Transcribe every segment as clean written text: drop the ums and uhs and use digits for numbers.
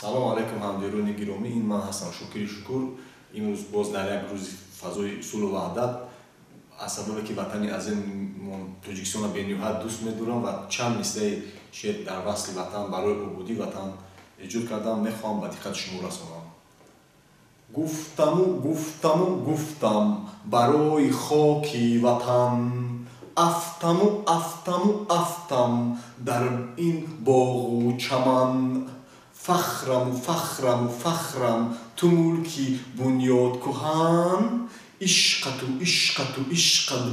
салом алейкум ҳамдиёрони гиромӣ, ин ман ҳастам Шокири Шукур. Имрӯз боз дар як рӯзи фазои сулҳу ваҳдат аз сабабе ки ватани азизмон Тоҷикистона бениҳоят дӯст медорам ва чанд мисраи шеър дар васли ватан барои ободии ватан эҷод кардам, мехоҳам ба диққати шумо расонам. Гуфтам барои хоки ватан, афтам дар ин боғу чаман. Фахрам ту мулки бунёд кӯҳан, ишқат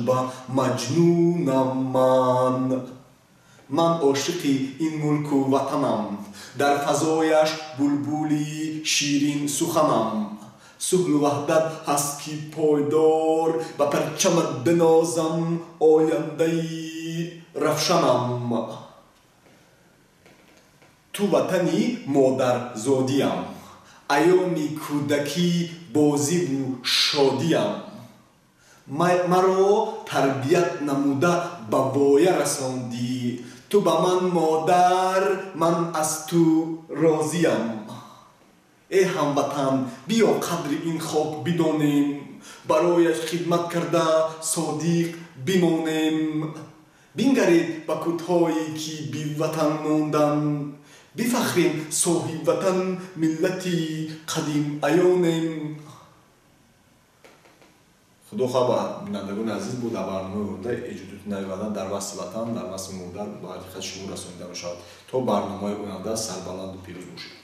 ба маҷнунам ман ошиқи ин мулку ватанам, дар фазояш булбули ширин суханам. Сулҳу ваҳдат ҳаст ки пойдор, ба парчамат бинозам, ояндаи равшанам. ту ватани модарзодиям, аёми кӯдакӣ бозиву шодиям. маро тарбият намуда ба воя расондӣ, ту ба ман модар, ман аз ту розиям. эй ҳамватан, биё қадри ин хок бидонем, барояш хидмат карда содиқ бимонем. бингаред ба кӯдҳое ки беватан монданд, бифахрем соҳибватан миллати қадимаёнем. худохоҳ ба бинандагони азиз бо дар барномаи оянда эҷодиёти нави ватан дар васли ватан, дар васли модар ба ҳақиқати шумо расонида мешавад. То барномаи оянда сарбаланду пирӯз бошед.